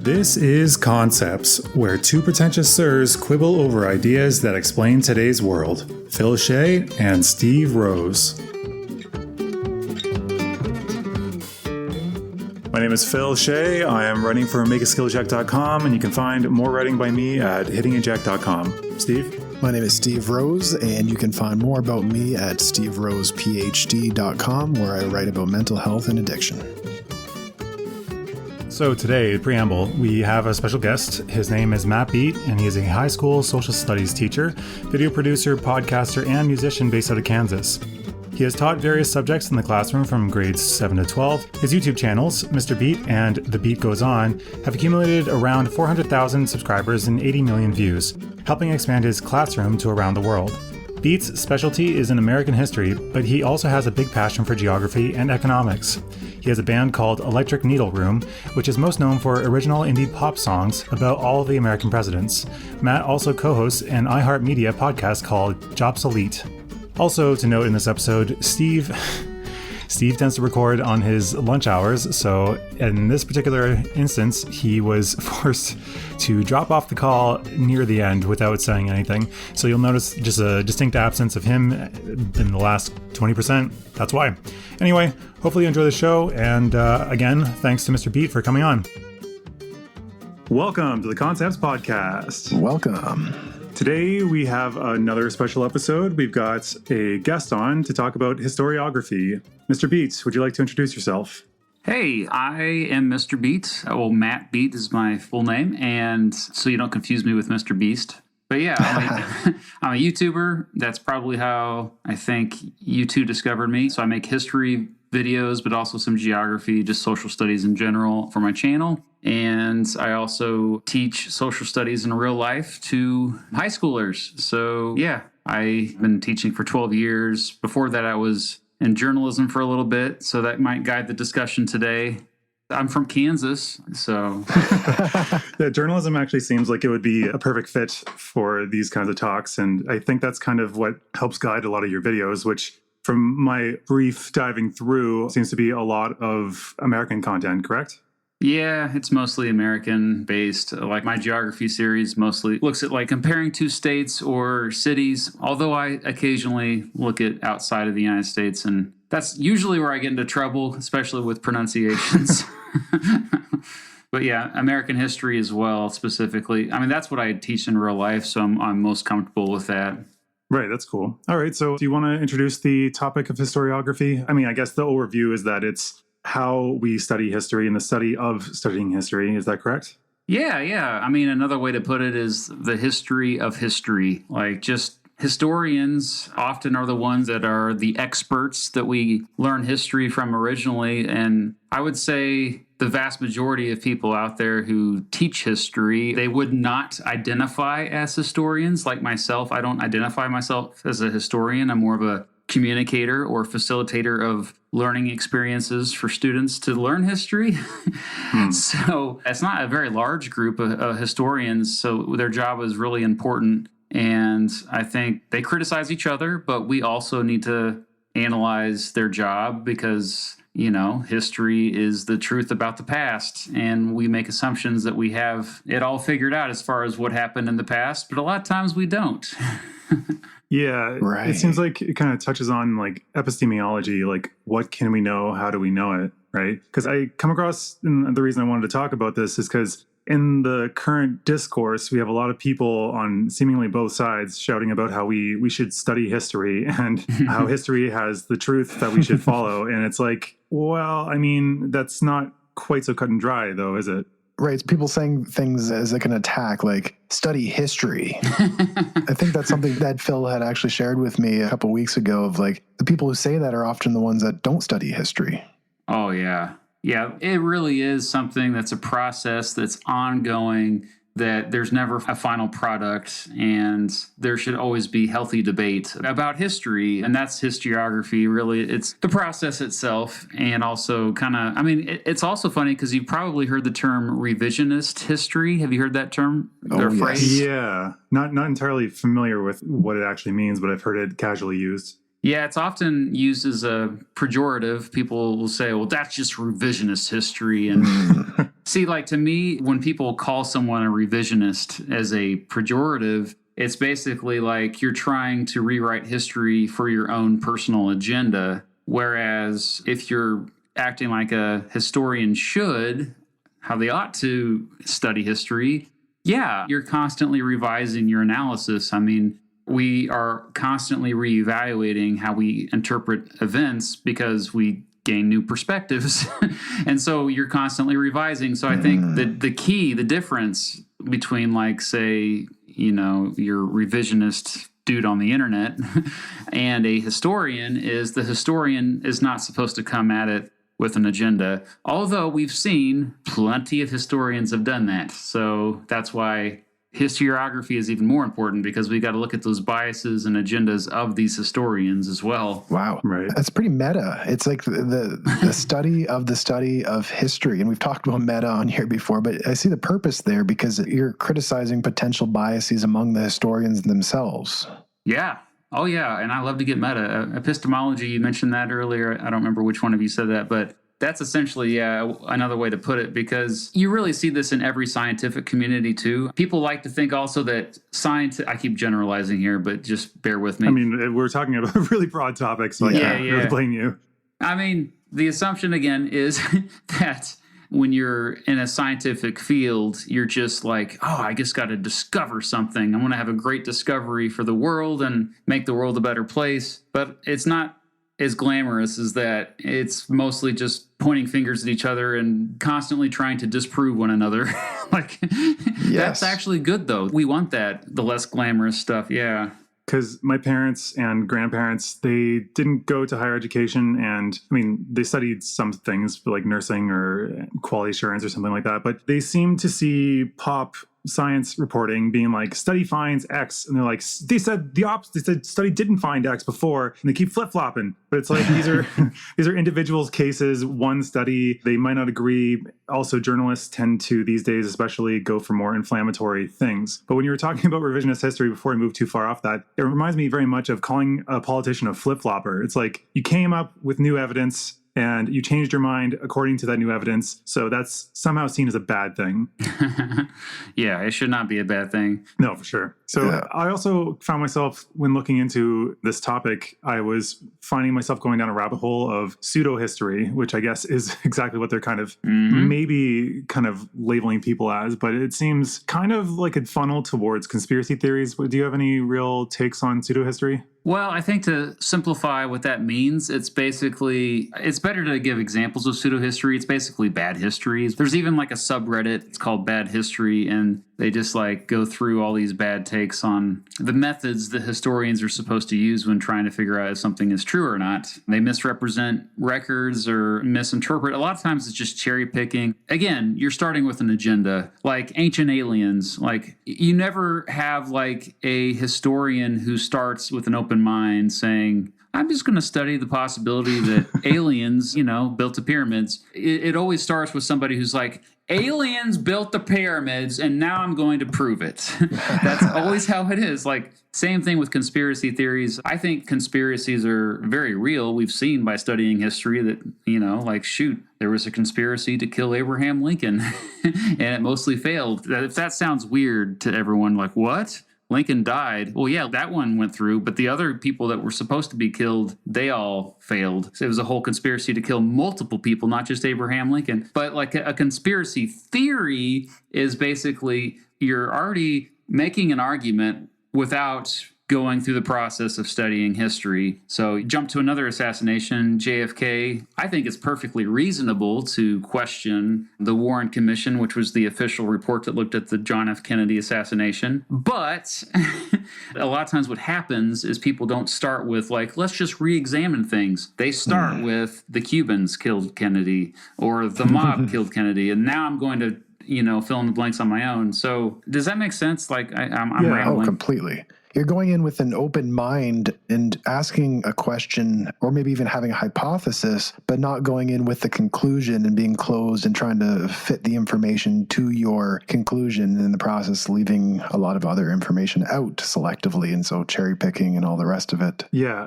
This is Concepts, where two pretentious sirs quibble over ideas that explain today's world. Phil Shea and Steve Rose. My name is Phil Shea. I am writing for makeaskillcheck.com, and you can find more writing by me at hittingeject.com. Steve? My name is Steve Rose, and you can find more about me at steverosephd.com, where I write about mental health and addiction. So today, preamble, we have a special guest. His name is Matt Beat, and he is a high school social studies teacher, video producer, podcaster, and musician based out of Kansas. He has taught various subjects in the classroom from grades 7 to 12. His YouTube channels, Mr. Beat and The Beat Goes On, have accumulated around 400,000 subscribers and 80 million views, helping expand his classroom to around the world. Beat's specialty is in American history, but he also has a big passion for geography and economics. He has a band called Electric Needle Room, which is most known for original indie pop songs about all of the American presidents. Matt also co-hosts an iHeartMedia podcast called Jobsolete. Also to note in this episode, Steve tends to record on his lunch hours, so in this particular instance, he was forced to drop off the call near the end without saying anything. So you'll notice just a distinct absence of him in the last 20%. That's why. Anyway, hopefully you enjoy the show, and again, thanks to Mr. Beat for coming on. Welcome to the Concepts Podcast. Welcome. Today we have another special episode. We've got a guest on to talk about historiography. Mr. Beat, would you like to introduce yourself? Hey, I am Mr. Beat. Well, Matt Beat is my full name, and so you don't confuse me with Mr. Beast. But yeah, I'm a YouTuber. That's probably how I think you two discovered me. So I make history videos, but also some geography, just social studies in general for my channel. And I also teach social studies in real life to high schoolers. So yeah, I've been teaching for 12 years. Before that, I was in journalism for a little bit. So that might guide the discussion today. I'm from Kansas, so... Yeah, journalism actually seems like it would be a perfect fit for these kinds of talks. And I think that's kind of what helps guide a lot of your videos, which from my brief diving through seems to be a lot of American content, correct? Yeah, it's mostly American-based. Like my geography series mostly looks at like comparing two states or cities, although I occasionally look at outside of the United States, and that's usually where I get into trouble, especially with pronunciations. But yeah, American history as well, specifically. I mean, that's what I teach in real life, so I'm most comfortable with that. Right, that's cool. All right, so do you want to introduce the topic of historiography? I mean, I guess the overview is that it's how we study history and the study of studying history. Is that correct? Yeah. I mean, another way to put it is the history of history. Like, just historians often are the ones that are the experts that we learn history from originally. And I would say the vast majority of people out there who teach history, they would not identify as historians. Like myself, I don't identify myself as a historian. I'm more of a communicator or facilitator of learning experiences for students to learn history. So it's not a very large group of historians, so their job is really important. And I think they criticize each other, but we also need to analyze their job because, you know, history is the truth about the past. And we make assumptions that we have it all figured out as far as what happened in the past, but a lot of times we don't. Yeah, right. It seems like it kind of touches on like epistemology, like what can we know? How do we know it? Right? Because I come across, and the reason I wanted to talk about this is because in the current discourse, we have a lot of people on seemingly both sides shouting about how we should study history and how history has the truth that we should follow. And it's like, well, I mean, that's not quite so cut and dry, though, is it? Right. It's people saying things as like an attack, like study history. I think that's something that Phil had actually shared with me a couple of weeks ago of like the people who say that are often the ones that don't study history. Oh, yeah. Yeah, it really is something that's a process that's ongoing, that there's never a final product, and there should always be healthy debate about history. And that's historiography, really. It's the process itself, and also kind of, I mean, it's also funny because you've probably heard the term revisionist history. Have you heard that term? Oh, yes. Phrase? Yeah, not entirely familiar with what it actually means, but I've heard it casually used. Yeah, it's often used as a pejorative. People will say, well, that's just revisionist history. And See, like to me, when people call someone a revisionist as a pejorative, it's basically like you're trying to rewrite history for your own personal agenda. Whereas if you're acting like a historian should, how they ought to study history, yeah, you're constantly revising your analysis. I mean, we are constantly reevaluating how we interpret events because we gain new perspectives. And so you're constantly revising. So I think that the key, the difference between like, say, your revisionist dude on the internet and a historian is the historian is not supposed to come at it with an agenda. Although we've seen plenty of historians have done that. So that's why historiography is even more important, because we got to look at those biases and agendas of these historians as well. Wow. Right. That's pretty meta. It's like the study of history. And we've talked about meta on here before, but I see the purpose there because you're criticizing potential biases among the historians themselves. Yeah. Oh, yeah. And I love to get meta. Epistemology, you mentioned that earlier. I don't remember which one of you said that, but that's essentially, another way to put it, because you really see this in every scientific community too. People like to think also that I keep generalizing here, but just bear with me. I mean, we're talking about really broad topics, so I can't really blame you. I mean, the assumption again is that when you're in a scientific field, you're just like, oh, I just got to discover something. I want to have a great discovery for the world and make the world a better place. But it's not as glamorous as that. It's mostly just pointing fingers at each other and constantly trying to disprove one another. That's actually good, though. We want that, the less glamorous stuff. Yeah. Because my parents and grandparents, they didn't go to higher education. And I mean, they studied some things like nursing or quality assurance or something like that. But they seemed to see pop science reporting being like, study finds X. And they're like, they said the opposite. They said study didn't find X before. And they keep flip-flopping. But it's like, these are individuals' cases, one study. They might not agree. Also, journalists tend to, these days especially, go for more inflammatory things. But when you were talking about revisionist history, before we move too far off that, it reminds me very much of calling a politician a flip-flopper. It's like, you came up with new evidence and you changed your mind according to that new evidence. So that's somehow seen as a bad thing. Yeah, it should not be a bad thing. No, for sure. So I also found myself, when looking into this topic, I was finding myself going down a rabbit hole of pseudo-history, which I guess is exactly what they're kind of maybe kind of labeling people as. But it seems kind of like a funnel towards conspiracy theories. Do you have any real takes on pseudo-history? Well, I think to simplify what that means, it's better to give examples of pseudo-history. It's basically bad histories. There's even like a subreddit, it's called Bad History, and they just like go through all these bad takes on the methods that historians are supposed to use when trying to figure out if something is true or not. They misrepresent records or misinterpret. A lot of times it's just cherry picking. Again, you're starting with an agenda, like ancient aliens. Like you never have like a historian who starts with an open mind saying, I'm just going to study the possibility that aliens, built the pyramids. It always starts with somebody who's like, aliens built the pyramids and now I'm going to prove it. That's always how it is. Like, same thing with conspiracy theories. I think conspiracies are very real. We've seen by studying history that, there was a conspiracy to kill Abraham Lincoln and it mostly failed. If that sounds weird to everyone, like, what? Lincoln died. Well, yeah, that one went through, but the other people that were supposed to be killed, they all failed. So it was a whole conspiracy to kill multiple people, not just Abraham Lincoln. But like a conspiracy theory is basically you're already making an argument without going through the process of studying history. So jump to another assassination, JFK. I think it's perfectly reasonable to question the Warren Commission, which was the official report that looked at the John F. Kennedy assassination. But a lot of times what happens is people don't start with like, let's just re-examine things. They start with the Cubans killed Kennedy or the mob killed Kennedy. And now I'm going to, fill in the blanks on my own. So does that make sense? Like I'm rambling. Oh, completely. You're going in with an open mind and asking a question or maybe even having a hypothesis, but not going in with the conclusion and being closed and trying to fit the information to your conclusion, and in the process leaving a lot of other information out selectively, and so cherry picking and all the rest of it. Yeah.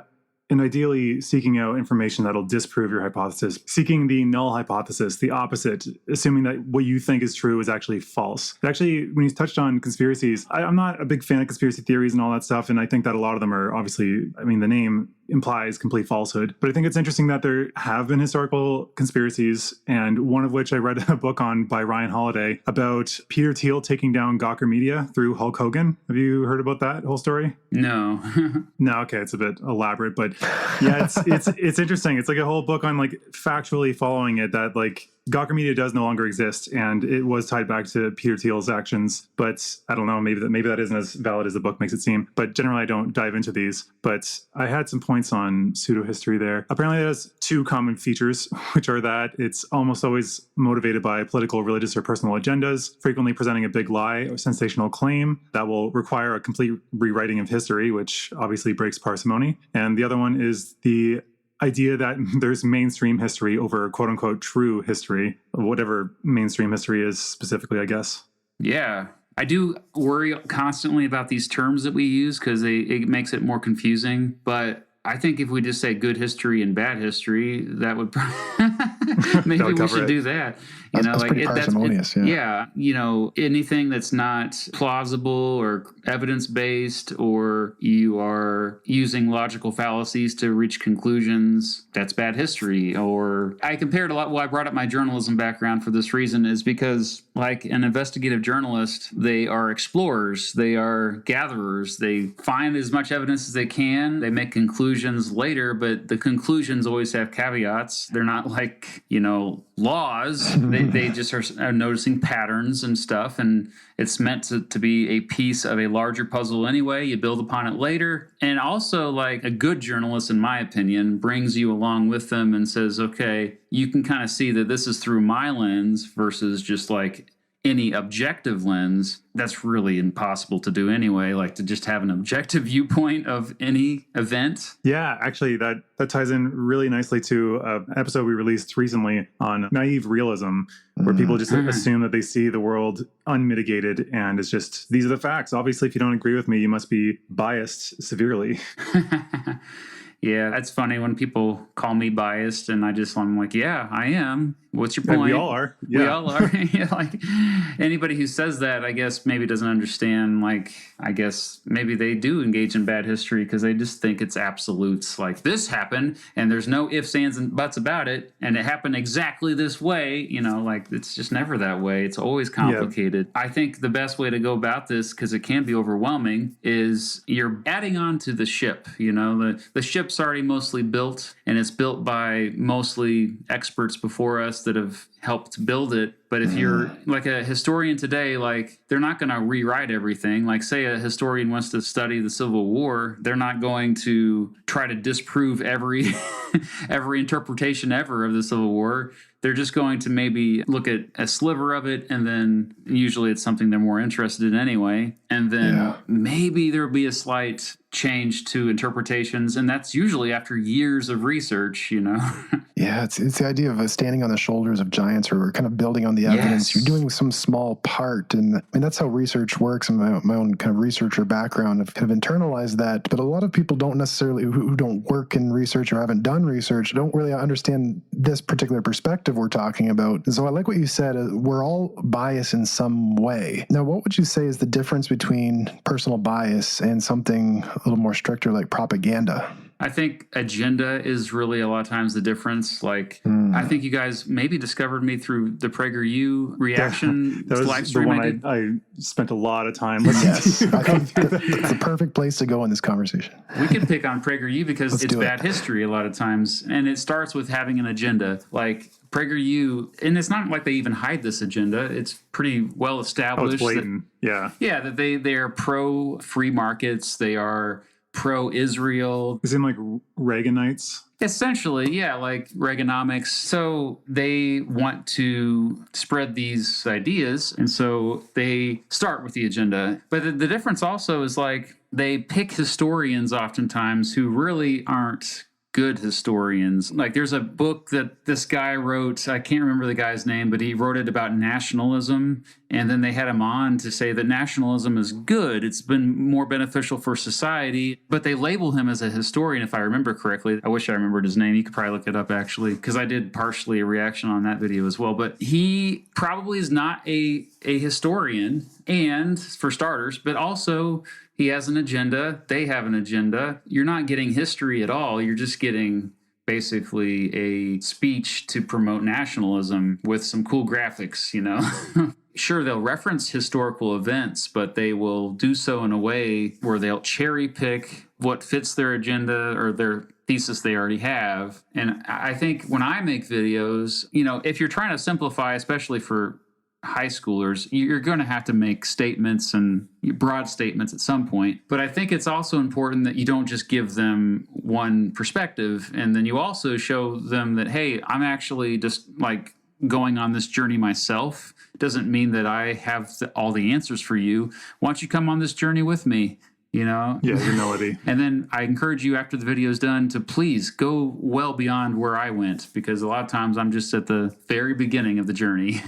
and ideally seeking out information that'll disprove your hypothesis, seeking the null hypothesis, the opposite, assuming that what you think is true is actually false. Actually, when you touched on conspiracies, I'm not a big fan of conspiracy theories and all that stuff, and I think that a lot of them are obviously, I mean, the name implies complete falsehood. But I think it's interesting that there have been historical conspiracies, and one of which I read a book on by Ryan Holiday about Peter Thiel taking down Gawker Media through Hulk Hogan. Have you heard about that whole story? No. No, okay, it's a bit elaborate, but yeah, it's interesting. It's like a whole book on like factually following it that like Gawker Media does no longer exist, and it was tied back to Peter Thiel's actions. But I don't know, maybe that isn't as valid as the book makes it seem. But generally, I don't dive into these. But I had some points on pseudo-history there. Apparently, it has two common features, which are that it's almost always motivated by political, religious, or personal agendas, frequently presenting a big lie or sensational claim that will require a complete rewriting of history, which obviously breaks parsimony. And the other one is the idea that there's mainstream history over quote unquote true history, whatever mainstream history is specifically, I guess. Yeah. I do worry constantly about these terms that we use because it makes it more confusing. But I think if we just say good history and bad history, that would maybe we should do that. That's pretty parsimonious. Yeah, anything that's not plausible or evidence-based, or you are using logical fallacies to reach conclusions, that's bad history. Or I compared a lot. Well, I brought up my journalism background for this reason, is because like an investigative journalist, they are explorers, they are gatherers, they find as much evidence as they can, they make conclusions later, but the conclusions always have caveats. They're not like, laws. They just are noticing patterns and stuff, and it's meant to be a piece of a larger puzzle anyway. You build upon it later. And also, like, a good journalist, in my opinion, brings you along with them and says, okay, you can kind of see that this is through my lens versus just like any objective lens. That's really impossible to do anyway, like to just have an objective viewpoint of any event. Yeah, actually, that ties in really nicely to an episode we released recently on naive realism, where people just assume that they see the world unmitigated and it's just, these are the facts. Obviously, if you don't agree with me, you must be biased severely. Yeah, that's funny when people call me biased, and I'm like, yeah, I am. What's your point? And we all are. Yeah. We all are. Like anybody who says that, I guess maybe doesn't understand. Like, I guess maybe they do engage in bad history because they just think it's absolutes. Like, this happened, and there's no ifs, ands, and buts about it, and it happened exactly this way. Like it's just never that way. It's always complicated. Yeah. I think the best way to go about this, because it can be overwhelming, is you're adding on to the ship. The ship's already mostly built, and it's built by mostly experts before us that have helped build it. But if you're like a historian today, like they're not going to rewrite everything. Like say a historian wants to study the Civil War, they're not going to try to disprove every interpretation ever of the Civil War. They're just going to maybe look at a sliver of it, and then usually it's something they're more interested in anyway. And then maybe there'll be a slight change to interpretations, and that's usually after years of research, Yeah, it's the idea of standing on the shoulders of giants, or kind of building on the evidence. Yes. You're doing some small part, and I mean that's how research works. And my own kind of researcher background, I've kind of internalized that. But a lot of people don't necessarily, who don't work in research or haven't done research, don't really understand this particular perspective we're talking about. And so I like what you said. We're all biased in some way. Now, what would you say is the difference between personal bias and something a little more stricter like propaganda? I think agenda is really a lot of times the difference. Like, I think you guys maybe discovered me through the PragerU reaction that was live stream. The one I spent a lot of time listening to. I think it's the perfect place to go in this conversation. We could pick on PragerU because it's bad history a lot of times. And it starts with having an agenda. Like, PragerU, and it's not like they even hide this agenda. It's pretty well established. It's blatant. That they are pro free markets. They are pro-Israel. Is it like Reaganites? Essentially, like Reaganomics. So they want to spread these ideas, and so they start with the agenda. But the difference also is like they pick historians oftentimes who really aren't good historians. Like there's a book that this guy wrote, I can't remember the guy's name, but he wrote it about nationalism. And then they had him on to say that nationalism is good. It's been more beneficial for society. But they label him as a historian, if I remember correctly. I wish I remembered his name. You could probably look it up, actually, because I did partially a reaction on that video as well. But he probably is not a historian, and for starters, but also he has an agenda. They have an agenda. You're not getting history at all. You're just getting basically a speech to promote nationalism with some cool graphics, you know? Sure, they'll reference historical events, but they will do so in a way where they'll cherry pick what fits their agenda or their thesis they already have. And I think when I make videos, you know, if you're trying to simplify, especially for high schoolers, you're going to have to make statements and broad statements at some point. But I think it's also important that you don't just give them one perspective, and then you also show them that, hey, I'm actually just like going on this journey myself. Doesn't mean that I have all the answers for you. Why don't you come on this journey with me? You know? Yeah, humility. And then I encourage you after the video is done to please go well beyond where I went, because a lot of times I'm just at the very beginning of the journey.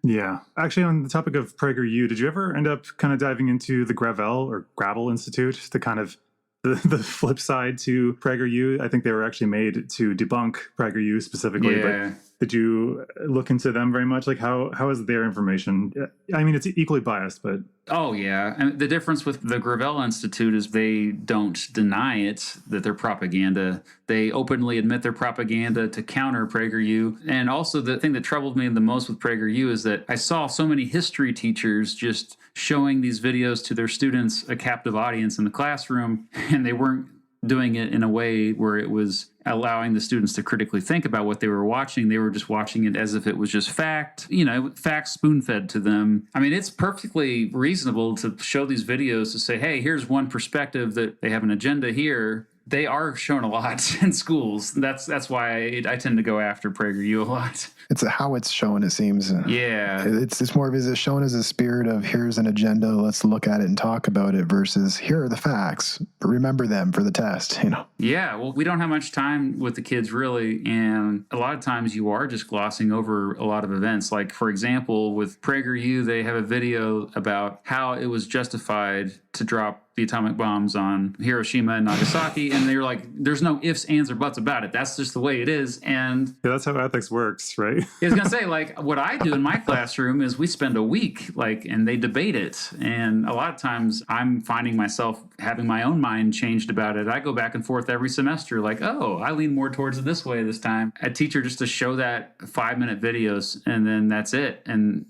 Yeah. Actually, on the topic of PragerU, did you ever end up kind of diving into the Gravel Institute, the kind of the flip side to PragerU? I think they were actually made to debunk PragerU specifically. Yeah. But did you look into them very much? Like, how is their information? I mean, it's equally biased, but... Oh, yeah. And the difference with the Gravel Institute is they don't deny it, that they're propaganda. They openly admit their propaganda to counter PragerU. And also the thing that troubled me the most with PragerU is that I saw so many history teachers just showing these videos to their students, a captive audience in the classroom, and they weren't doing it in a way where it was allowing the students to critically think about what they were watching. They were just watching it as if it was just fact, you know, facts spoon-fed to them. I mean, it's perfectly reasonable to show these videos to say, hey, here's one perspective that they have an agenda here. They are shown a lot in schools. That's why I tend to go after PragerU a lot. It's how it's shown, it seems. Yeah. It's more of is it shown as a spirit of here's an agenda, let's look at it and talk about it, versus here are the facts, remember them for the test, you know? Yeah, well, we don't have much time with the kids really, and a lot of times you are just glossing over a lot of events. Like, for example, with PragerU, they have a video about how it was justified to drop the atomic bombs on Hiroshima and Nagasaki, and they're like, there's no ifs, ands, or buts about it. That's just the way it is. And yeah, that's how ethics works, right? I was going to say, like, what I do in my classroom is we spend a week, like, and they debate it. And a lot of times I'm finding myself having my own mind changed about it. I go back and forth every semester, like, oh, I lean more towards it this way this time. A teacher just to show that 5-minute videos, and then that's it. And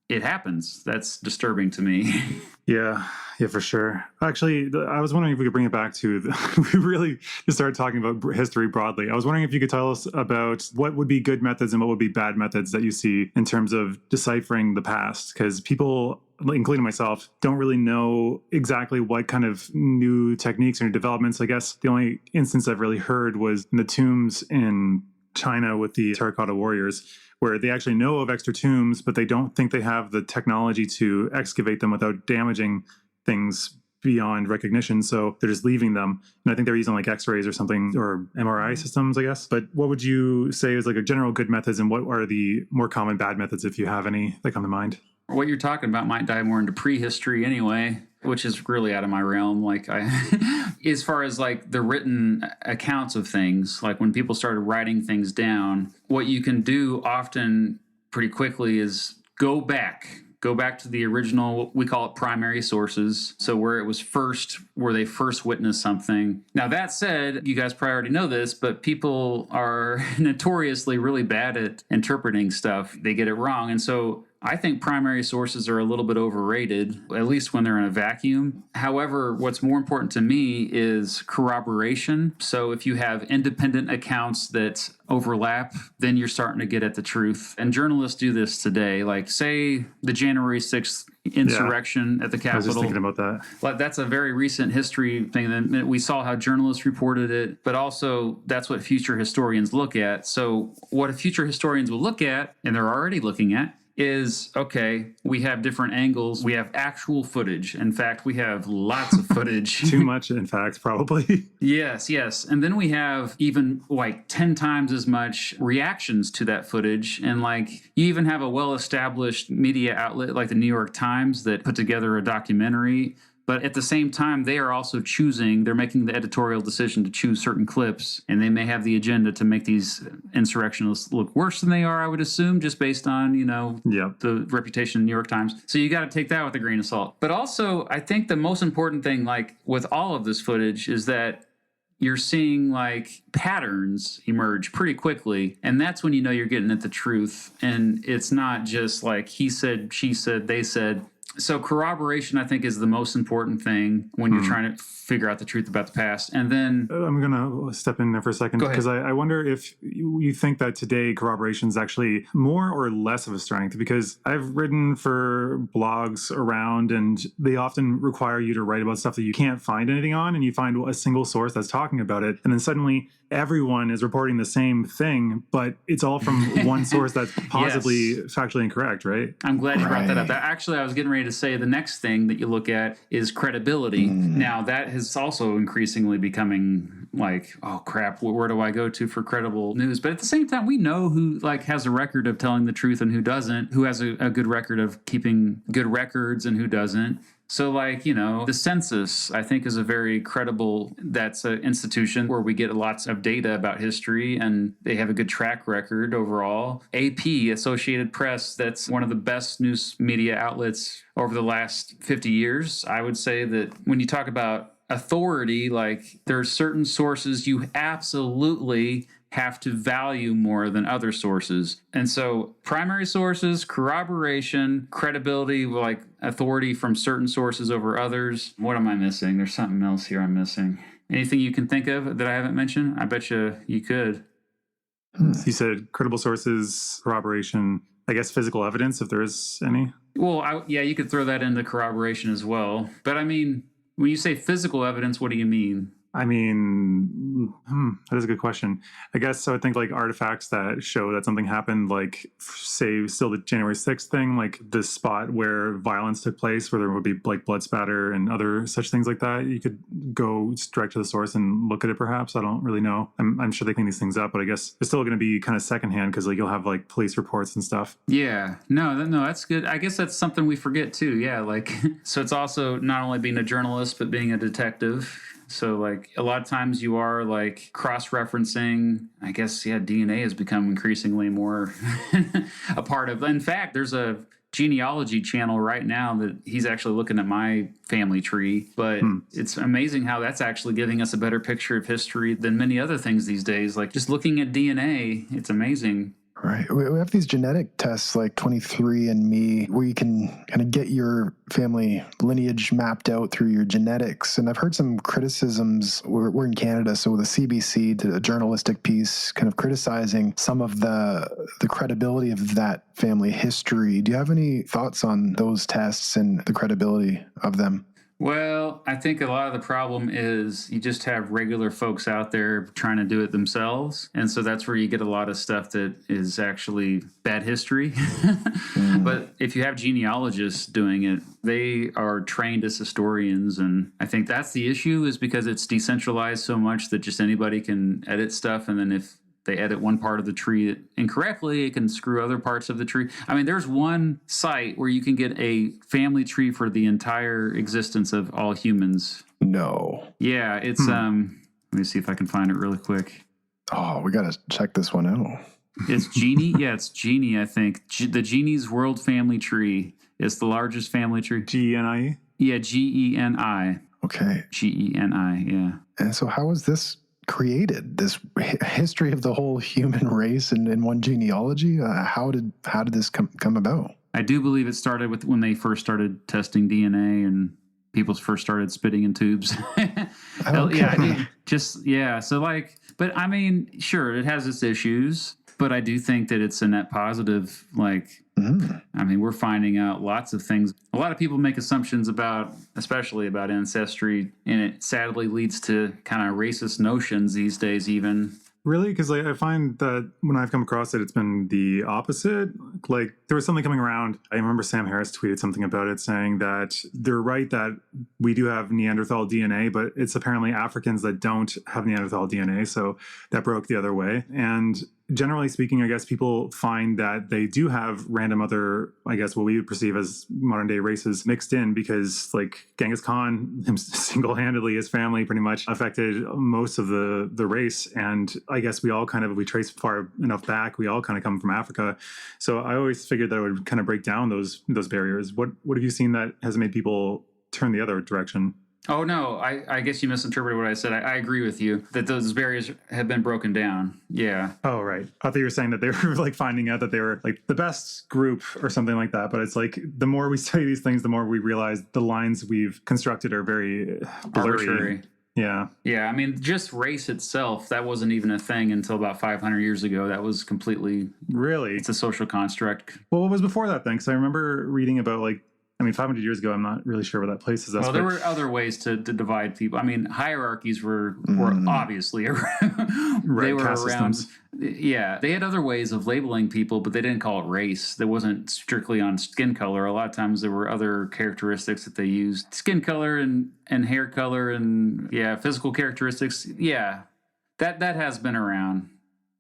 it happens. That's disturbing to me. Yeah, for sure. Actually, I was wondering if we could bring it back to, we really just started talking about history broadly. I was wondering if you could tell us about what would be good methods and what would be bad methods that you see in terms of deciphering the past, because people, including myself, don't really know exactly what kind of new techniques or developments. I guess the only instance I've really heard was in the tombs in China with the terracotta warriors, where they actually know of extra tombs, but they don't think they have the technology to excavate them without damaging things beyond recognition. So they're just leaving them. And I think they're using like x-rays or something, or MRI systems, I guess. But what would you say is like a general good methods, and what are the more common bad methods, if you have any that come to mind? What you're talking about might dive more into prehistory anyway, which is really out of my realm. Like, as far as like the written accounts of things, like when people started writing things down, what you can do often pretty quickly is go back to the original, we call it primary sources. So where they first witnessed something. Now, that said, you guys probably already know this, but people are notoriously really bad at interpreting stuff. They get it wrong. And so I think primary sources are a little bit overrated, at least when they're in a vacuum. However, what's more important to me is corroboration. So if you have independent accounts that overlap, then you're starting to get at the truth. And journalists do this today. Like, say, the January 6th insurrection at the Capitol. I was just thinking about that. Like, that's a very recent history thing. And we saw how journalists reported it, but also that's what future historians look at. So what future historians will look at, and they're already looking at, is, okay, we have different angles. We have actual footage. In fact, we have lots of footage. Too much, in fact, probably. Yes. And then we have even like 10 times as much reactions to that footage. And like you even have a well-established media outlet like the New York Times that put together a documentary. But at the same time, they are also they're making the editorial decision to choose certain clips, and they may have the agenda to make these insurrectionists look worse than they are, I would assume, just based on, the reputation of the New York Times. So you got to take that with a grain of salt. But also, I think the most important thing, like with all of this footage, is that you're seeing like patterns emerge pretty quickly. And that's when you know you're getting at the truth. And it's not just like he said, she said, they said. So corroboration, I think, is the most important thing when you're trying to figure out the truth about the past. And then I'm going to step in there for a second because I wonder if you think that today corroboration is actually more or less of a strength, because I've written for blogs around and they often require you to write about stuff that you can't find anything on, and you find a single source that's talking about it. And then suddenly everyone is reporting the same thing, but it's all from one source that's possibly factually incorrect, right? I'm glad you brought that up. Actually, I was getting ready to say the next thing that you look at is credibility. Now, that is also increasingly becoming like, oh crap, where do I go to for credible news? But at the same time, we know who like has a record of telling the truth and who doesn't, who has a good record of keeping good records and who doesn't. So like, the census, I think, is a very credible, that's an institution where we get lots of data about history and they have a good track record overall. AP, Associated Press, that's one of the best news media outlets over the last 50 years. I would say that when you talk about authority, like there are certain sources you absolutely have to value more than other sources. And so primary sources, corroboration, credibility, like authority from certain sources over others. What am I missing? There's something else here I'm missing. Anything you can think of that I haven't mentioned? I bet you could. You said credible sources, corroboration, I guess physical evidence, if there is any. Well, you could throw that into corroboration as well. But I mean, when you say physical evidence, what do you mean? I mean, that is a good question. I guess I would think like artifacts that show that something happened, like say still the January 6th thing, like the spot where violence took place, where there would be like blood spatter and other such things like that. You could go direct to the source and look at it perhaps. I don't really know. I'm sure they clean these things up, but I guess it's still going to be kind of secondhand because like you'll have like police reports and stuff. Yeah, no, that's good. I guess that's something we forget too. Yeah, like, so it's also not only being a journalist, but being a detective. So like a lot of times you are like cross-referencing. I guess, DNA has become increasingly more a part of. In fact, there's a genealogy channel right now that he's actually looking at my family tree. But it's amazing how that's actually giving us a better picture of history than many other things these days. Like just looking at DNA, it's amazing. Right. We have these genetic tests like 23andMe where you can kind of get your family lineage mapped out through your genetics. And I've heard some criticisms. We're in Canada, so the CBC did a journalistic piece kind of criticizing some of the credibility of that family history. Do you have any thoughts on those tests and the credibility of them? Well, I think a lot of the problem is you just have regular folks out there trying to do it themselves. And so that's where you get a lot of stuff that is actually bad history. But if you have genealogists doing it, they are trained as historians. And I think that's the issue, is because it's decentralized so much that just anybody can edit stuff. And then if they edit one part of the tree incorrectly, it can screw other parts of the tree. I mean, there's one site where you can get a family tree for the entire existence of all humans. No. Yeah, it's let me see if I can find it really quick. Oh, we got to check this one out. It's Genie. Yeah, it's Genie, I think. The Genie's World Family Tree. It's the largest family tree. GENI? Yeah, GENI. Okay. GENI, yeah. And so how was this created, this history of the whole human race in one genealogy? How did this come about? I do believe it started with when they first started testing DNA and people first started spitting in tubes. Okay. Yeah, so like, but I mean, sure, it has its issues, but I do think that it's a net positive. Like, I mean, we're finding out lots of things. A lot of people make assumptions especially about ancestry, and it sadly leads to kind of racist notions these days even. Really? Because I find that when I've come across it, it's been the opposite. Like there was something coming around. I remember Sam Harris tweeted something about it saying that they're right that we do have Neanderthal DNA, but it's apparently Africans that don't have Neanderthal DNA. So that broke the other way. And generally speaking, I guess people find that they do have random other, I guess, what we would perceive as modern day races mixed in because like Genghis Khan, him single-handedly, his family pretty much affected most of the race. And I guess we all kind of, if we trace far enough back, we all kind of come from Africa. So I always figured that it would kind of break down those barriers. What have you seen that has made people turn the other direction? Oh, no, I guess you misinterpreted what I said. I agree with you that those barriers have been broken down. Yeah. Oh, right. I thought you were saying that they were like finding out that they were like the best group or something like that. But it's like the more we study these things, the more we realize the lines we've constructed are very blurry. Arbitrary. Yeah. Yeah. I mean, just race itself, that wasn't even a thing until about 500 years ago. That was completely. Really? It's a social construct. Well, what was before that then? Because I remember reading about like, I mean, 500 years ago, I'm not really sure where that places us. Well, there were other ways to divide people. I mean, hierarchies were obviously around. Right, they were caste around. systems. Yeah, they had other ways of labeling people, but they didn't call it race. That wasn't strictly on skin color. A lot of times there were other characteristics that they used. Skin color and hair color and, yeah, physical characteristics. Yeah, that has been around.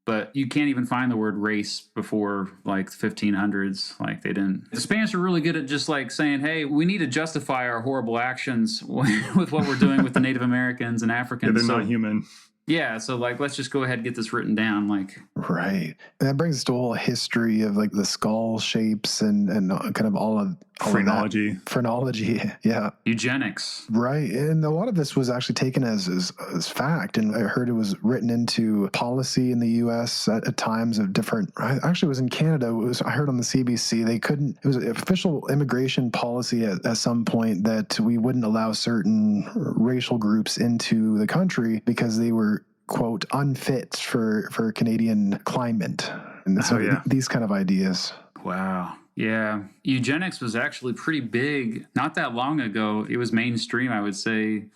But you can't even find the word race before like 1500s. Like they didn't. The Spanish are really good at just like saying, hey, we need to justify our horrible actions with what we're doing with the Native Americans and Africans. Yeah, they're not human. Yeah, so like let's just go ahead and get this written down. Like right, and that brings us to a whole history of like the skull shapes and kind of all of phrenology. Phrenology, yeah. Eugenics, right, and a lot of this was actually taken as fact, and I heard it was written into policy in the U.S. at times of different. Actually, it was in Canada. I heard on the CBC they couldn't. It was an official immigration policy at some point that we wouldn't allow certain racial groups into the country because they were, quote, unfit for Canadian climate. And so these kind of ideas. Wow. Yeah. Eugenics was actually pretty big not that long ago. It was mainstream, I would say,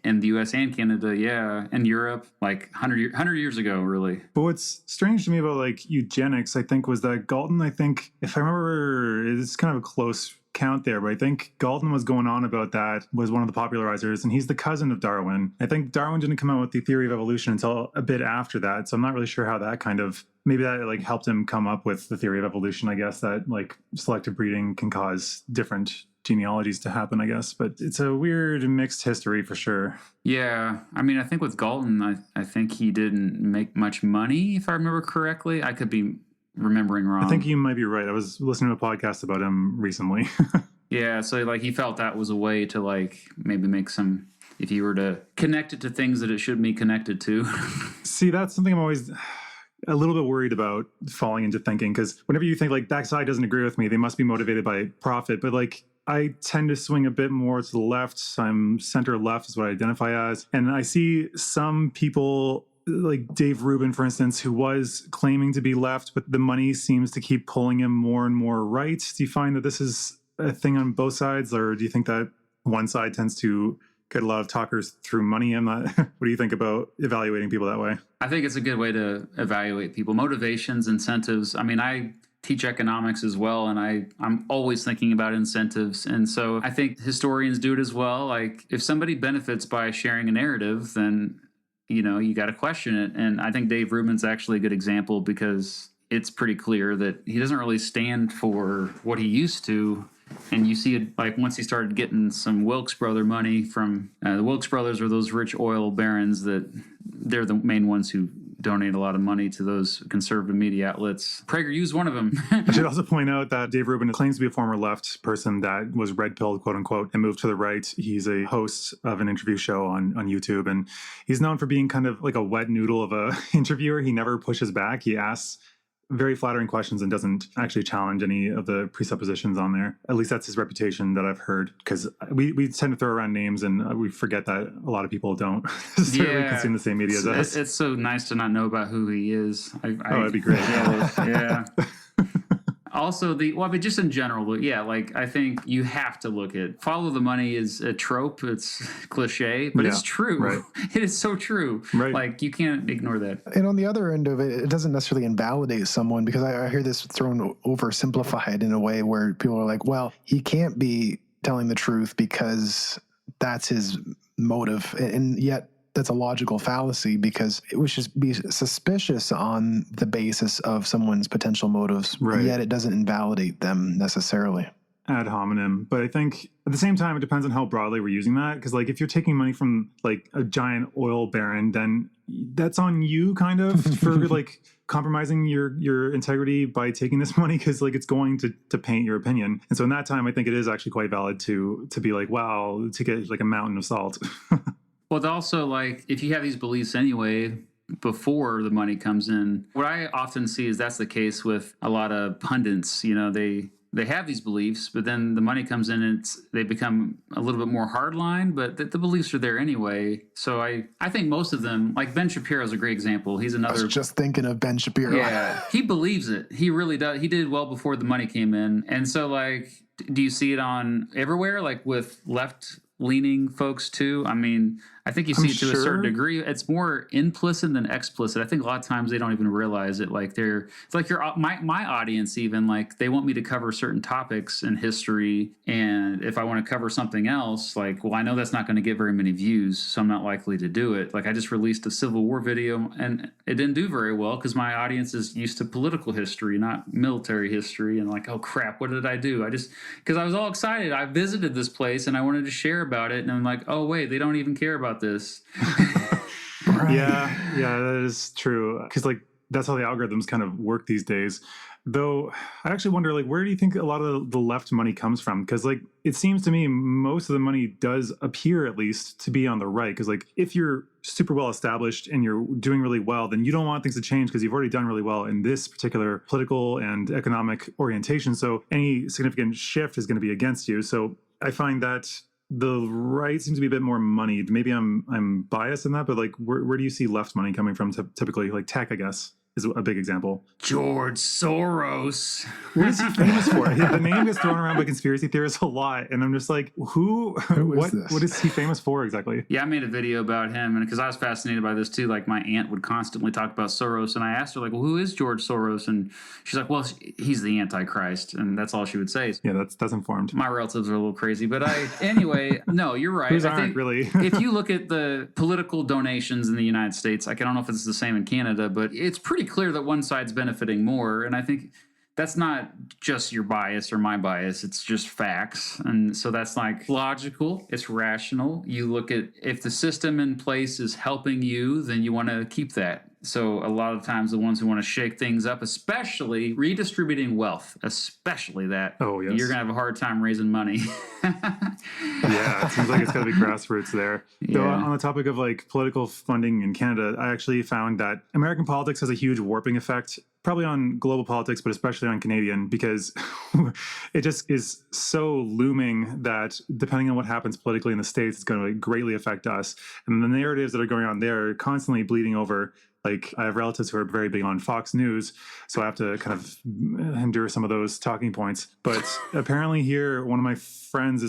in the US and Canada, yeah, and Europe, like 100 years ago, really. But what's strange to me about like eugenics, I think, was that Galton, I think, if I remember, it's kind of a close count there, but I think Galton was going on about that, was one of the popularizers, and he's the cousin of Darwin. I think Darwin didn't come out with the theory of evolution until a bit after that, so I'm not really sure how that kind of, maybe that like helped him come up with the theory of evolution, I guess, that like selective breeding can cause different genealogies to happen, I guess. But it's a weird mixed history for sure. Yeah. I mean, I think with Galton, I think he didn't make much money, if I remember correctly. I could be remembering wrong. I think you might be right. I was listening to a podcast about him recently. Yeah. So like he felt that was a way to like maybe make some, if you were to connect it to things that it should be connected to. See, that's something I'm always a little bit worried about falling into thinking, because whenever you think like that side doesn't agree with me, they must be motivated by profit. But like I tend to swing a bit more to the left. I'm center left is what I identify as. And I see some people like Dave Rubin, for instance, who was claiming to be left, but the money seems to keep pulling him more and more right. Do you find that this is a thing on both sides, or do you think that one side tends to get a lot of talkers through money? I'm not. What do you think about evaluating people that way? I think it's a good way to evaluate people. Motivations, incentives. I mean, I teach economics as well, and I'm always thinking about incentives. And so I think historians do it as well. Like if somebody benefits by sharing a narrative, then you got to question it. And I think Dave Rubin's actually a good example because it's pretty clear that he doesn't really stand for what he used to. And you see it like once he started getting some Wilkes brother money from the Wilkes brothers are those rich oil barons that they're the main ones who donate a lot of money to those conservative media outlets. PragerU's one of them. I should also point out that Dave Rubin claims to be a former left person that was red-pilled, quote unquote, and moved to the right. He's a host of an interview show on YouTube, and he's known for being kind of like a wet noodle of a interviewer. He never pushes back. He asks very flattering questions and doesn't actually challenge any of the presuppositions on there. At least that's his reputation that I've heard, because we tend to throw around names and we forget that a lot of people don't necessarily consume the same media as us. It's so nice to not know about who he is. That'd be great. Yeah. Also, just in general, but yeah, like I think you have to look at follow the money is a trope. It's cliche, but it's true. Right. It is so true. Right. Like you can't ignore that. And on the other end of it, it doesn't necessarily invalidate someone, because I hear this thrown oversimplified in a way where people are like, well, he can't be telling the truth because that's his motive. And yet that's a logical fallacy, because it would just be suspicious on the basis of someone's potential motives, yet it doesn't invalidate them necessarily. Ad hominem. But I think at the same time, it depends on how broadly we're using that. Because like if you're taking money from like a giant oil baron, then that's on you kind of for like compromising your integrity by taking this money, because like it's going to paint your opinion. And so in that time, I think it is actually quite valid to be like, wow, to get like a mountain of salt. Well, it's also like if you have these beliefs anyway, before the money comes in, what I often see is that's the case with a lot of pundits. You know, they have these beliefs, but then the money comes in and they become a little bit more hardline, but the beliefs are there anyway. So I think most of them, like Ben Shapiro is a great example. He's another. I was just thinking of Ben Shapiro. Yeah, he believes it. He really does. He did well before the money came in. And so like, do you see it on everywhere, like with left-leaning folks too? I mean, I think you see it to a certain degree. It's more implicit than explicit. I think a lot of times they don't even realize it. Like it's like my audience even, like they want me to cover certain topics in history. And if I want to cover something else, like, well, I know that's not going to get very many views, so I'm not likely to do it. Like I just released a Civil War video and it didn't do very well because my audience is used to political history, not military history. And like, oh crap, what did I do? Because I was all excited. I visited this place and I wanted to share about it. And I'm like, oh wait, they don't even care about this. Yeah, that is true. Because like that's how the algorithms kind of work these days. Though I actually wonder, like, where do you think a lot of the left money comes from? Because like it seems to me most of the money does appear at least to be on the right. Because like if you're super well established and you're doing really well, then you don't want things to change because you've already done really well in this particular political and economic orientation. So any significant shift is going to be against you. So I find that the right seems to be a bit more moneyed. Maybe I'm biased in that, but like where do you see left money coming from typically? Like tech, I guess, is a big example. George Soros. What is he famous for? Yeah, the name gets thrown around by conspiracy theorists a lot, and I'm just like, what is he famous for exactly? Yeah, I made a video about him, and because I was fascinated by this too. Like my aunt would constantly talk about Soros, and I asked her like, well, who is George Soros? And she's like, well, he's the Antichrist, and that's all she would say. Yeah, that's informed. My relatives are a little crazy, but anyway, no, you're right. Who's aren't really? If you look at the political donations in the United States, like I don't know if it's the same in Canada, but it's pretty clear that one side's benefiting more. And I think that's not just your bias or my bias. It's just facts. And so that's like logical. It's rational. You look at if the system in place is helping you, then you want to keep that. So a lot of times the ones who want to shake things up, especially redistributing wealth, especially that, you're going to have a hard time raising money. Yeah, it seems like it's got to be grassroots there. Yeah. Though on the topic of like political funding in Canada, I actually found that American politics has a huge warping effect, probably on global politics, but especially on Canadian, because it just is so looming that depending on what happens politically in the States, it's going to greatly affect us. And the narratives that are going on there are constantly bleeding over. Like I have relatives who are very big on Fox News, so I have to kind of endure some of those talking points. But apparently here, one of my friends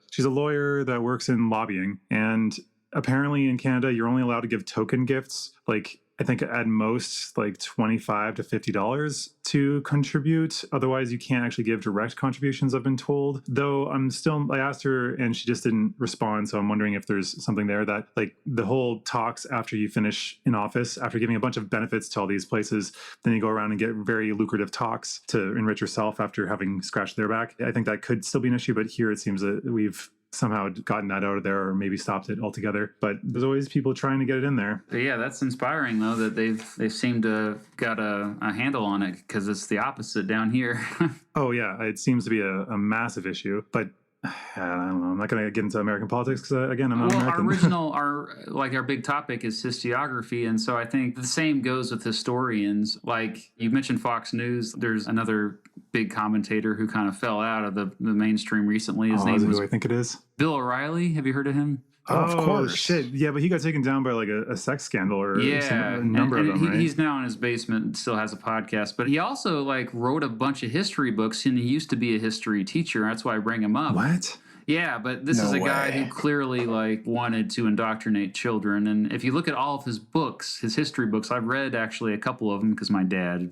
she's a lawyer that works in lobbying. And apparently in Canada, you're only allowed to give token gifts, like I think at most like $25 to $50 to contribute. Otherwise, you can't actually give direct contributions, I've been told. Though I asked her and she just didn't respond. So I'm wondering if there's something there that like the whole talks after you finish in office, after giving a bunch of benefits to all these places, then you go around and get very lucrative talks to enrich yourself after having scratched their back. I think that could still be an issue, but here it seems that we've somehow gotten that out of there or maybe stopped it altogether. But there's always people trying to get it in there. But yeah, that's inspiring though that they've seemed to have got a handle on it, because it's the opposite down here. Oh yeah, it seems to be a massive issue. But I don't know. I'm not going to get into American politics because, again, I'm not American. Our big topic is historiography. And so I think the same goes with historians. Like you mentioned Fox News. There's another big commentator who kind of fell out of the mainstream recently. His name was, who I think it is? Bill O'Reilly. Have you heard of him? Oh, of course. Shit. Yeah, but he got taken down by like a sex scandal or Yeah, a number of them, right? he's now in his basement and still has a podcast. But he also like wrote a bunch of history books, and he used to be a history teacher. That's why I bring him up. What? Yeah, but this is a guy who clearly like wanted to indoctrinate children. And if you look at all of his books, his history books, I've read actually a couple of them because my dad,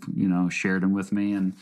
shared them with me. And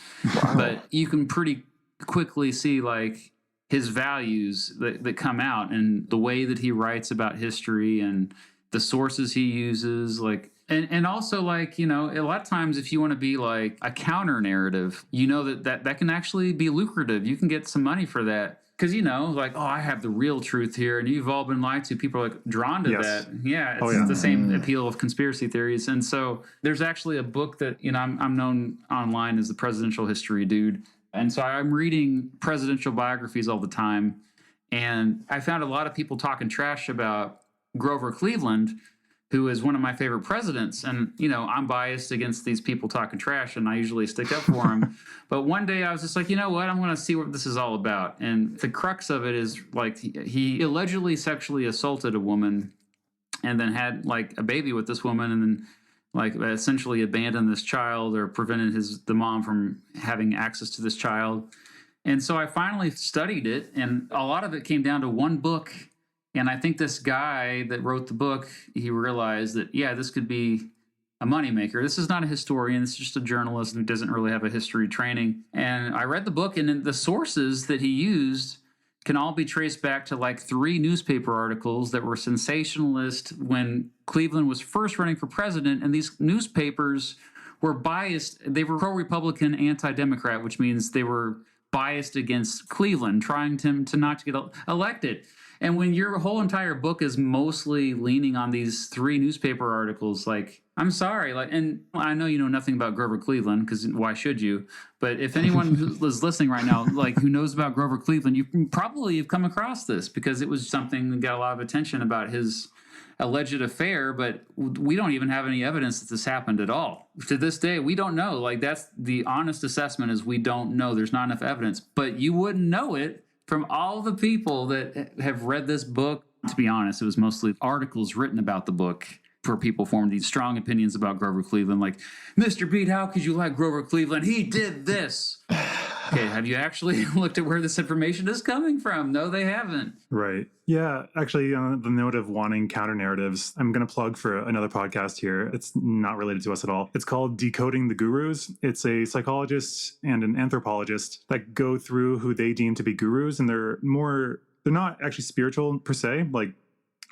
but you can pretty quickly see like his values that come out and the way that he writes about history and the sources he uses, like. And also, like, a lot of times if you want to be like a counter narrative, that can actually be lucrative. You can get some money for that. Because, like, I have the real truth here and you've all been lied to. People are like drawn to that. Yeah, it's the same appeal of conspiracy theories. And so there's actually a book that, I'm known online as the presidential history dude. And so I'm reading presidential biographies all the time. And I found a lot of people talking trash about Grover Cleveland, who is one of my favorite presidents. And, I'm biased against these people talking trash, and I usually stick up for him. But one day I was just like, you know what? I'm going to see what this is all about. And the crux of it is, like, he allegedly sexually assaulted a woman and then had, like, a baby with this woman and then, like, essentially abandoned this child or prevented the mom from having access to this child. And so I finally studied it, and a lot of it came down to one book. And I think this guy that wrote the book, he realized that, this could be a moneymaker. This is not a historian. This is just a journalist who doesn't really have a history training. And I read the book, and the sources that he used can all be traced back to like 3 newspaper articles that were sensationalist when Cleveland was first running for president. And these newspapers were biased. They were pro-Republican, anti-Democrat, which means they were biased against Cleveland, trying to not to get elected. And when your whole entire book is mostly leaning on these 3 newspaper articles, like, I'm sorry, like, and I know you know nothing about Grover Cleveland, because why should you? But if anyone who is listening right now, like, who knows about Grover Cleveland, you probably have come across this because it was something that got a lot of attention about his alleged affair, but we don't even have any evidence that this happened at all. To this day, we don't know. Like, that's the honest assessment, is we don't know. There's not enough evidence, but you wouldn't know it from all the people that have read this book. To be honest, it was mostly articles written about the book where people formed these strong opinions about Grover Cleveland. Like, Mr. Beat, how could you like Grover Cleveland? He did this. Okay, have you actually looked at where this information is coming from? No, they haven't. Right. Yeah, actually, on the note of wanting counter narratives, I'm going to plug for another podcast here. It's not related to us at all. It's called Decoding the Gurus. It's a psychologist and an anthropologist that go through who they deem to be gurus, and they're not actually spiritual per se. Like,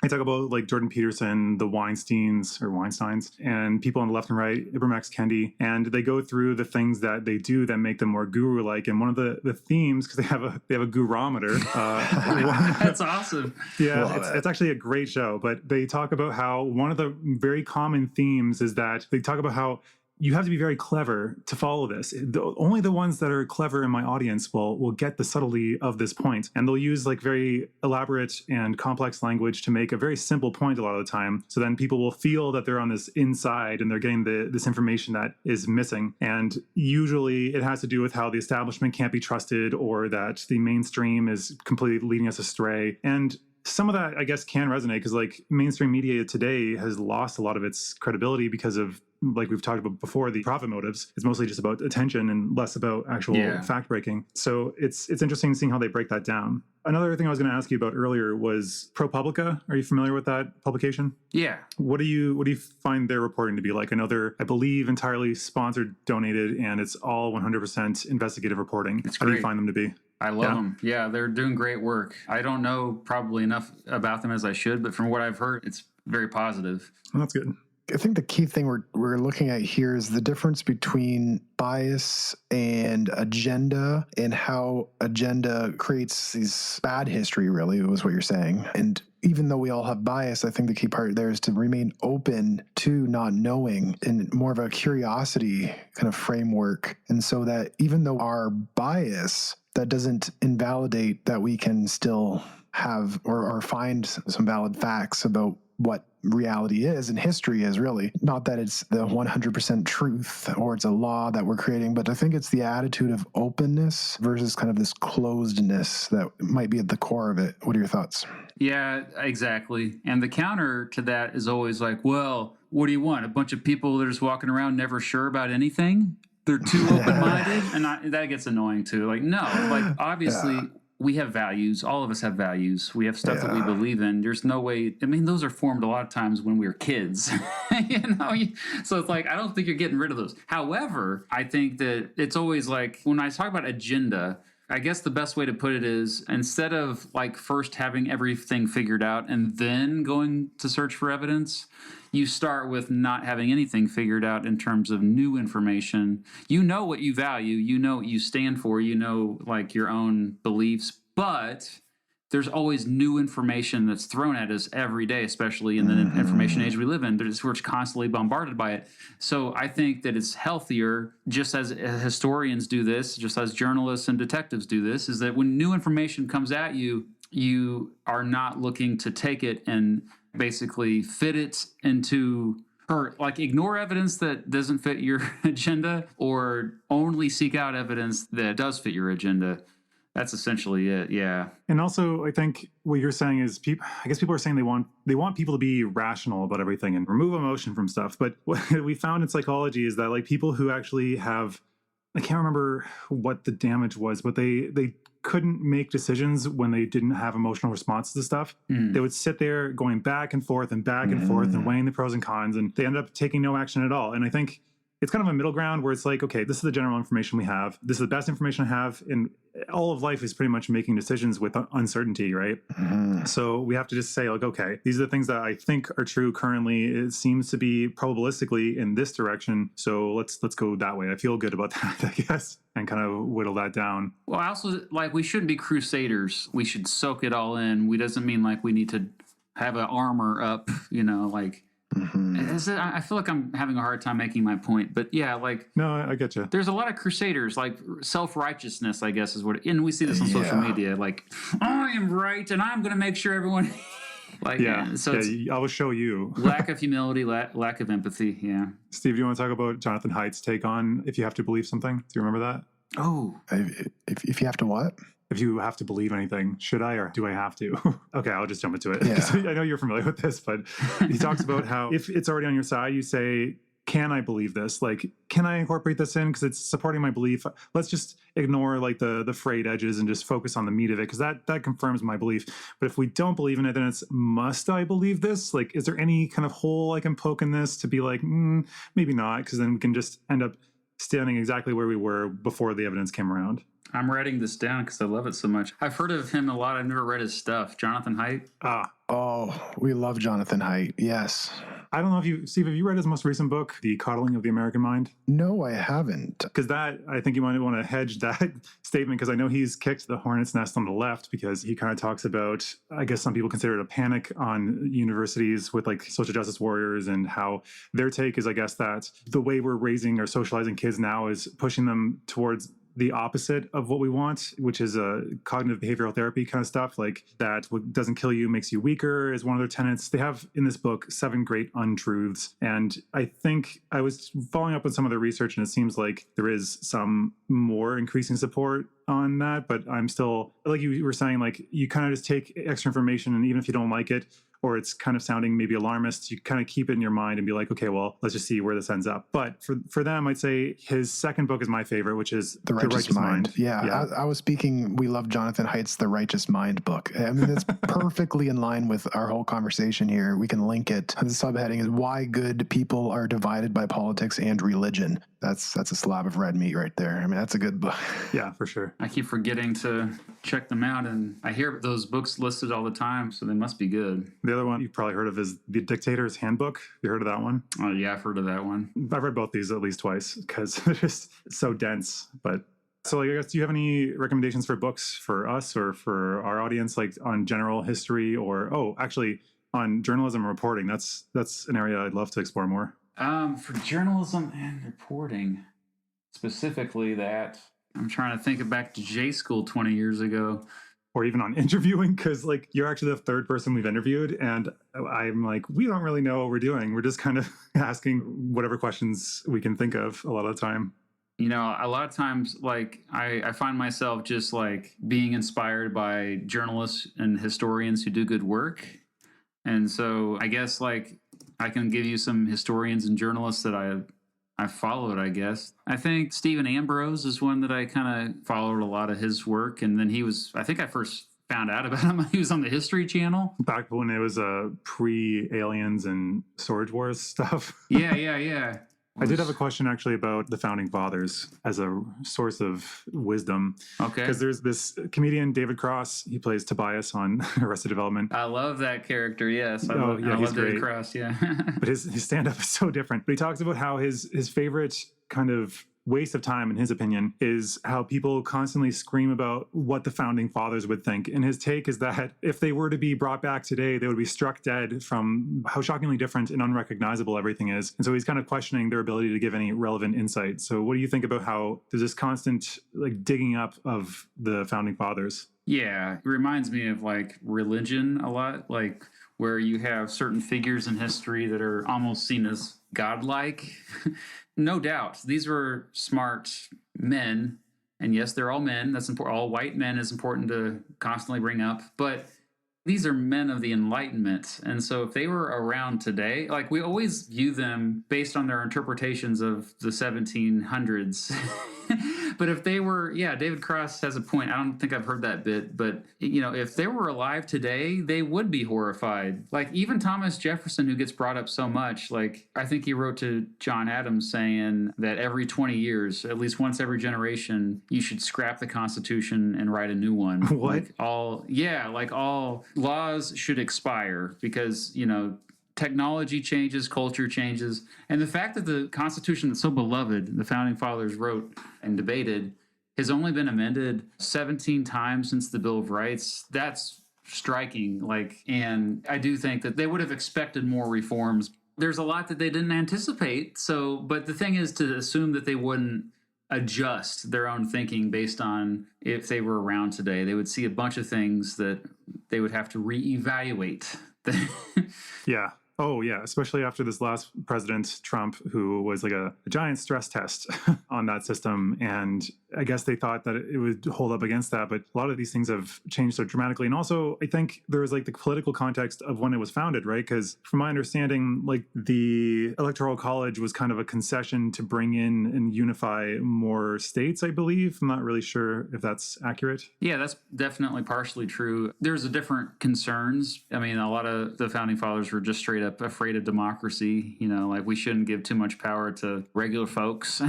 I talk about like Jordan Peterson, the Weinsteins, and people on the left and right, Ibram X. Kendi, and they go through the things that they do that make them more guru-like. And one of the themes, because they have a gurometer. That's awesome. Yeah, it's actually a great show. But they talk about how one of the very common themes is that they talk about how you have to be very clever to follow this. Only the ones that are clever in my audience will get the subtlety of this point. And they'll use like very elaborate and complex language to make a very simple point a lot of the time. So then people will feel that they're on this inside and they're getting this information that is missing. And usually it has to do with how the establishment can't be trusted, or that the mainstream is completely leading us astray. And some of that, I guess, can resonate because like mainstream media today has lost a lot of its credibility because of, like we've talked about before, the profit motives. It's mostly just about attention and less about actual fact breaking. So it's interesting seeing how they break that down. Another thing I was going to ask you about earlier was ProPublica. Are you familiar with that publication? Yeah. What do you find their reporting to be like? I know they're, I believe, entirely sponsored, donated, and it's all 100% investigative reporting. It's How great. do you find them to be? I love them. Yeah, they're doing great work. I don't know probably enough about them as I should, but from what I've heard, it's very positive. Well, that's good. I think the key thing we're looking at here is the difference between bias and agenda, and how agenda creates these bad history, really, was what you're saying. And even though we all have bias, I think the key part there is to remain open to not knowing, and more of a curiosity kind of framework. And so that even though our bias, that doesn't invalidate that we can still have or find some valid facts about what reality is and history is, really. Not that it's the 100% truth or it's a law that we're creating, but I think it's the attitude of openness versus kind of this closedness that might be at the core of it. What are your thoughts? Yeah, exactly. And the counter to that is always like, well, what do you want? A bunch of people that are just walking around never sure about anything? They're too open-minded? And that gets annoying too. Like, no, like obviously we have values. All of us have values. We have stuff that we believe in. There's no way. I mean, those are formed a lot of times when we were kids, So it's like, I don't think you're getting rid of those. However, I think that it's always like when I talk about agenda, I guess the best way to put it is instead of like first having everything figured out and then going to search for evidence, you start with not having anything figured out in terms of new information. You know what you value, you know what you stand for, you know like your own beliefs, but there's always new information that's thrown at us every day, especially in the information age we live in. We're constantly bombarded by it. So I think that it's healthier, just as historians do this, just as journalists and detectives do this, is that when new information comes at you, you are not looking to take it and basically fit it into, or like ignore evidence that doesn't fit your agenda, or only seek out evidence that does fit your agenda. That's essentially it, yeah. And also, I think what you're saying is, I guess people are saying they want people to be rational about everything and remove emotion from stuff. But what we found in psychology is that like people who actually have, I can't remember what the damage was, but they couldn't make decisions when they didn't have emotional responses to stuff. They would sit there going back and forth and weighing the pros and cons, and they end up taking no action at all. And I think it's kind of a middle ground where it's like, okay, this is the general information we have. This is the best information I have. And all of life is pretty much making decisions with uncertainty, right? So we have to just say like, okay, these are the things that I think are true currently. It seems to be probabilistically in this direction. So let's go that way. I feel good about that, I guess, and kind of whittle that down. Well, I also, like, we shouldn't be crusaders. We should soak it all in. We doesn't mean like we need to have an armor up, like, I feel like I'm having a hard time making my point, but yeah, like, no, I get you. There's a lot of crusaders, like self-righteousness, I guess is what, and we see this on social media, like, I am right and I'm going to make sure everyone, like, so I will show you. Lack of humility, lack of empathy. Yeah. Steve, do you want to talk about Jonathan Haidt's take on if you have to believe something? Do you remember that? Oh, if you have to what? If you have to believe anything, should I or do I have to? Okay, I'll just jump into it. Yeah. I know you're familiar with this, but he talks about how if it's already on your side, you say, can I believe this? Like, can I incorporate this in because it's supporting my belief? Let's just ignore like the frayed edges and just focus on the meat of it because that confirms my belief. But if we don't believe in it, then it's, must I believe this? Like, is there any kind of hole I can poke in this to be like, maybe not, because then we can just end up standing exactly where we were before the evidence came around. I'm writing this down because I love it so much. I've heard of him a lot. I've never read his stuff. Jonathan Haidt. Oh, we love Jonathan Haidt. Yes. I don't know if Steve, have you read his most recent book, The Coddling of the American Mind? No, I haven't. Because I think you might want to hedge that statement because I know he's kicked the hornet's nest on the left because he kind of talks about, I guess some people consider it a panic on universities with like social justice warriors and how their take is, I guess, that the way we're raising or socializing kids now is pushing them towards the opposite of what we want, which is a cognitive behavioral therapy kind of stuff, like that what doesn't kill you makes you weaker is one of their tenets. They have in this book 7 great untruths. And I think I was following up on some of the research and it seems like there is some more increasing support on that, but I'm still, like you were saying, like you kind of just take extra information and even if you don't like it, or it's kind of sounding maybe alarmist, you kind of keep it in your mind and be like, okay, well, let's just see where this ends up. But for them, I'd say his second book is my favorite, which is The Righteous Mind. Yeah. I was speaking, we love Jonathan Haidt's The Righteous Mind book. I mean, that's perfectly in line with our whole conversation here. We can link it. The subheading is Why Good People Are Divided by Politics and Religion. That's a slab of red meat right there. I mean, that's a good book. Yeah, for sure. I keep forgetting to check them out, and I hear those books listed all the time, so they must be good. The other one you've probably heard of is The Dictator's Handbook. You heard of that one? Oh, yeah, I've heard of that one. I've read both these at least twice because they're just so dense. But so, like, I guess, do you have any recommendations for books for us or for our audience, like on general history or, actually, on journalism and reporting? That's an area I'd love to explore more. For journalism and reporting, specifically that, I'm trying to think back to J School 20 years ago. or even on interviewing, because like you're actually the third person we've interviewed, and I'm like, we don't really know what we're doing. We're just kind of asking whatever questions we can think of a lot of the time. You know, a lot of times, like, I find myself just like being inspired by journalists and historians who do good work. And so I guess like I can give you some historians and journalists that I followed, I guess. I think Stephen Ambrose is one that I kind of followed a lot of his work. And then I think I first found out about him. He was on the History Channel. Back when it was pre-aliens and Storage Wars stuff. Yeah. I did have a question actually about the Founding Fathers as a source of wisdom. Okay. Because there's this comedian, David Cross. He plays Tobias on Arrested Development. I love that character, yes. I he's love great. David Cross, yeah. But his stand-up is so different. But he talks about how his favorite kind of waste of time, in his opinion, is how people constantly scream about what the Founding Fathers would think. And his take is that if they were to be brought back today, they would be struck dead from how shockingly different and unrecognizable everything is. And so he's kind of questioning their ability to give any relevant insight. So what do you think about how there's this constant like digging up of the Founding Fathers? Yeah, it reminds me of like religion a lot, like where you have certain figures in history that are almost seen as godlike. No doubt, these were smart men. And yes, they're all men. That's important. All white men is important to constantly bring up. But these are men of the Enlightenment. And so if they were around today, like we always view them based on their interpretations of the 1700s. But if they were, David Cross has a point. I don't think I've heard that bit, but you know, if they were alive today, they would be horrified. Like even Thomas Jefferson, who gets brought up so much, like I think he wrote to John Adams saying that every 20 years, at least once every generation, you should scrap the Constitution and write a new one. What? Like all laws should expire because, you know, technology changes, culture changes. And the fact that the Constitution that's so beloved, the Founding Fathers wrote and debated, has only been amended 17 times since the Bill of Rights, that's striking. Like, and I do think that they would have expected more reforms. There's a lot that they didn't anticipate. So, but the thing is to assume that they wouldn't adjust their own thinking based on if they were around today. They would see a bunch of things that they would have to reevaluate. Yeah. Oh, yeah. Especially after this last president, Trump, who was like a giant stress test on that system. And I guess they thought that it would hold up against that. But a lot of these things have changed so dramatically. And also, I think there was like the political context of when it was founded, right? Because from my understanding, like the Electoral College was kind of a concession to bring in and unify more states, I believe. I'm not really sure if that's accurate. Yeah, that's definitely partially true. There's a different concerns. I mean, a lot of the Founding Fathers were just straight up afraid of democracy. You know, like we shouldn't give too much power to regular folks.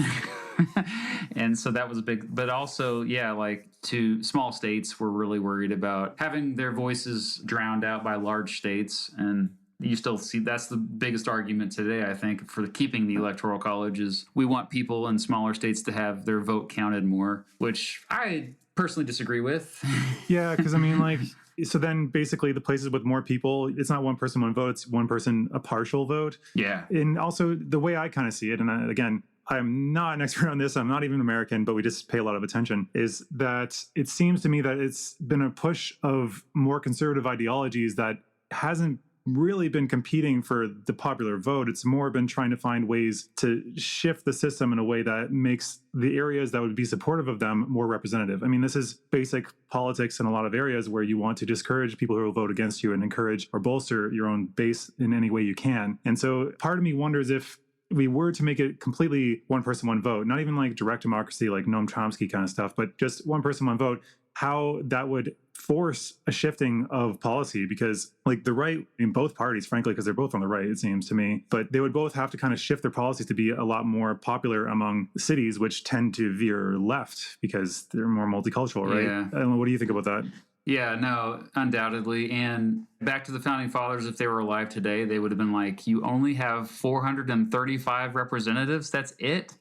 And so that was a big, but also, like to small states were really worried about having their voices drowned out by large states. And you still see that's the biggest argument today, I think, for keeping the Electoral College is we want people in smaller states to have their vote counted more, which I personally disagree with. Yeah, because I mean, like, so then basically the places with more people, it's not one person, one vote, it's one person, a partial vote. Yeah. And also the way I kind of see it, and again, I'm not an expert on this, I'm not even American, but we just pay a lot of attention, is that it seems to me that it's been a push of more conservative ideologies that hasn't really been competing for the popular vote. It's more been trying to find ways to shift the system in a way that makes the areas that would be supportive of them more representative. I mean, this is basic politics in a lot of areas where you want to discourage people who will vote against you and encourage or bolster your own base in any way you can. And so part of me wonders if we were to make it completely one person, one vote, not even like direct democracy, like Noam Chomsky kind of stuff, but just one person, one vote, how that would force a shifting of policy, because like the right in both parties, frankly, because they're both on the right, it seems to me, but they would both have to kind of shift their policies to be a lot more popular among cities, which tend to veer left because they're more multicultural, right? Yeah. I don't know. What do you think about that? Yeah, no, undoubtedly. And back to the Founding Fathers, if they were alive today, they would have been like, you only have 435 representatives. That's it.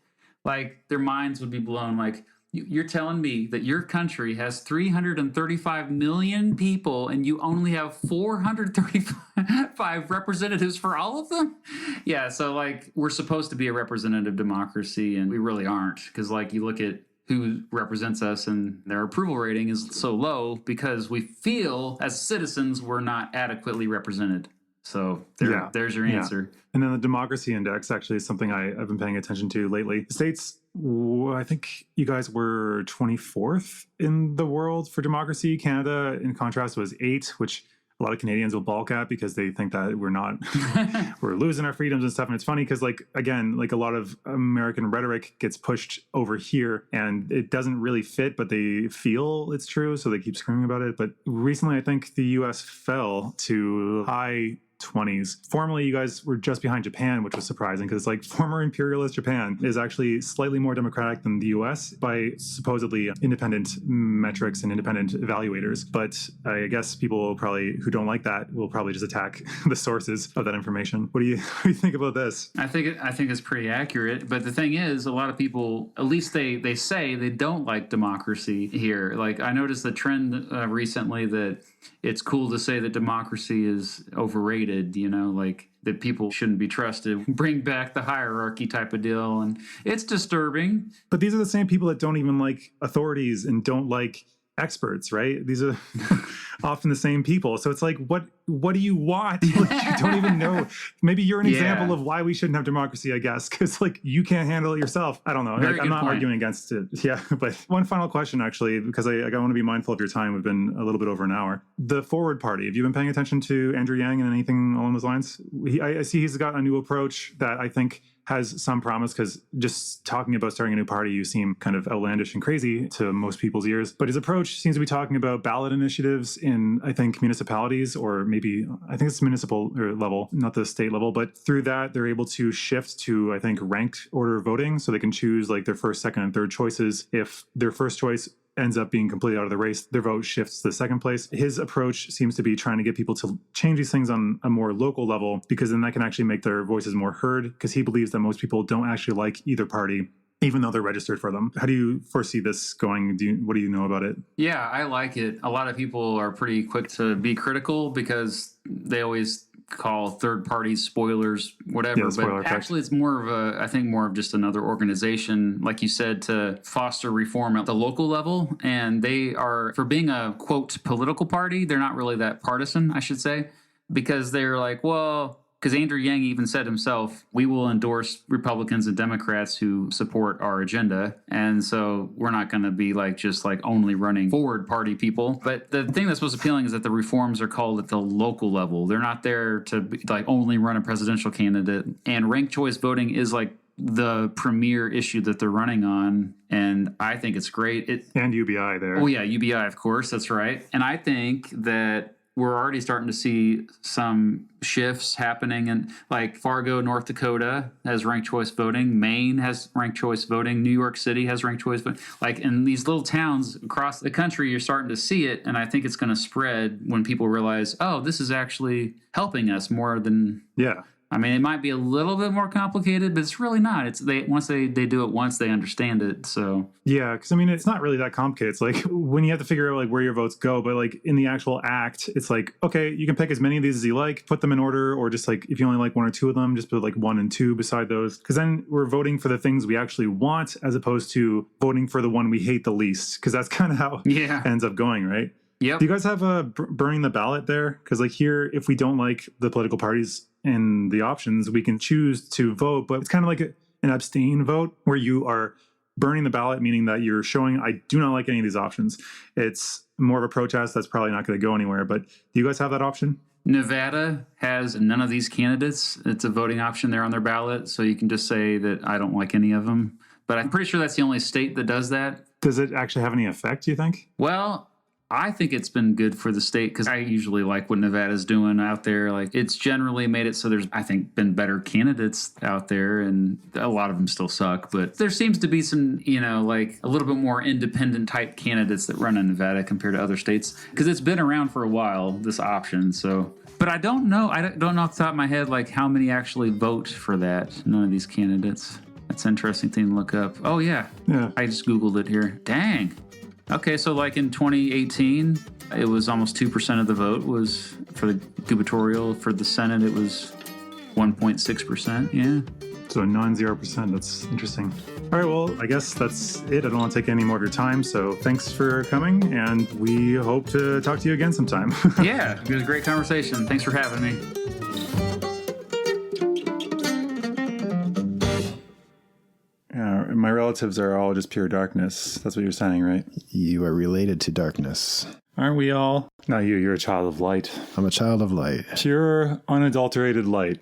Like their minds would be blown. Like, you're telling me that your country has 335 million people and you only have 435 representatives for all of them? Yeah, so like we're supposed to be a representative democracy and we really aren't. Because like you look at who represents us, and their approval rating is so low because we feel as citizens we're not adequately represented. So there's your answer. And then the democracy index actually is something I've been paying attention to lately. The States, I think you guys were 24th in the world for democracy. Canada, in contrast, was 8, which a lot of Canadians will balk at because they think that we're losing our freedoms and stuff. And it's funny because, like, again, like a lot of American rhetoric gets pushed over here and it doesn't really fit, but they feel it's true. So they keep screaming about it. But recently, I think the US fell to high 20s. Formerly, you guys were just behind Japan, which was surprising because, like, former imperialist Japan is actually slightly more democratic than the US by supposedly independent metrics and independent evaluators. But I guess people who don't like that will probably just attack the sources of that information. What do you think about this? I think it's pretty accurate. But the thing is, a lot of people, at least they say they don't like democracy here. Like, I noticed the trend recently that it's cool to say that democracy is overrated, like that people shouldn't be trusted, bring back the hierarchy type of deal. And it's disturbing. But these are the same people that don't even like authorities and don't like experts, right? These are often the same people. So it's like, what do you want? Like, you don't even know. Maybe you're an example of why we shouldn't have democracy, I guess, because, like, you can't handle it yourself. I don't know. Like, I'm not arguing against it. Yeah. But one final question, actually, because I want to be mindful of your time. We've been a little bit over an hour. The Forward Party, have you been paying attention to Andrew Yang and anything along those lines? I see he's got a new approach that I think has some promise, because just talking about starting a new party, you seem kind of outlandish and crazy to most people's ears. But his approach seems to be talking about ballot initiatives in, I think, municipalities, or maybe, I think it's municipal level, not the state level. But through that, they're able to shift to, I think, ranked order voting. So they can choose like their first, second, and third choices. If their first choice ends up being completely out of the race, their vote shifts to the second place. His approach seems to be trying to get people to change these things on a more local level, because then that can actually make their voices more heard, because he believes that most people don't actually like either party, even though they're registered for them. How do you foresee this going? What do you know about it? Yeah, I like it. A lot of people are pretty quick to be critical because they always call third parties spoilers, whatever. Yeah, spoiler but effect. Actually, it's more of just another organization, like you said, to foster reform at the local level. And they are, for being a, quote, political party, they're not really that partisan, I should say, because they're like, well, because Andrew Yang even said himself, we will endorse Republicans and Democrats who support our agenda. And so we're not going to be just only running forward party people. But the thing that's most appealing is that the reforms are called at the local level. They're not there to only run a presidential candidate. And ranked choice voting is the premier issue that they're running on. And I think it's great. And UBI there. Oh, yeah, UBI, of course. That's right. And I think that we're already starting to see some shifts happening, and Fargo, North Dakota has ranked choice voting. Maine has ranked choice voting. New York City has ranked choice voting. In these little towns across the country, you're starting to see it. And I think it's going to spread when people realize, oh, this is actually helping us more than... Yeah. I mean, it might be a little bit more complicated, but it's really not. Once they do it once, they understand it. So yeah, because I mean, it's not really that complicated. It's when you have to figure out where your votes go, but in the actual act, it's okay, you can pick as many of these as you like, put them in order, or just if you only like one or two of them, just put 1 and 2 beside those. Because then we're voting for the things we actually want, as opposed to voting for the one we hate the least. Because that's kind of how it ends up going, right? Yep. Do you guys have a burning the ballot there? Because here, if we don't like the political parties and the options, we can choose to vote, but it's kind of like an abstain vote, where you are burning the ballot, meaning that you're showing, I do not like any of these options. It's more of a protest that's probably not going to go anywhere. But do you guys have that option? Nevada has none of these candidates. It's a voting option there on their ballot, so you can just say that I don't like any of them. But I'm pretty sure that's the only state that does that. Does it actually have any effect, do you think? Well, I think it's been good for the state, because I usually like what Nevada's doing out there. It's generally made it so there's, I think, been better candidates out there, and a lot of them still suck. But there seems to be some, a little bit more independent type candidates that run in Nevada compared to other states, because it's been around for a while, this option. So, but I don't know. I don't know off the top of my head, how many actually vote for that. None of these candidates. That's an interesting thing to look up. Oh, yeah. I just Googled it here. Dang. Okay, so in 2018, it was almost 2% of the vote was for the gubernatorial. For the Senate, it was 1.6%. Yeah. So non-0%. That's interesting. All right, well, I guess that's it. I don't want to take any more of your time. So thanks for coming, and we hope to talk to you again sometime. Yeah, it was a great conversation. Thanks for having me. Yeah, my relatives are all just pure darkness. That's what you're saying, right? You are related to darkness. Aren't we all? No, you're a child of light. I'm a child of light. Pure, unadulterated light.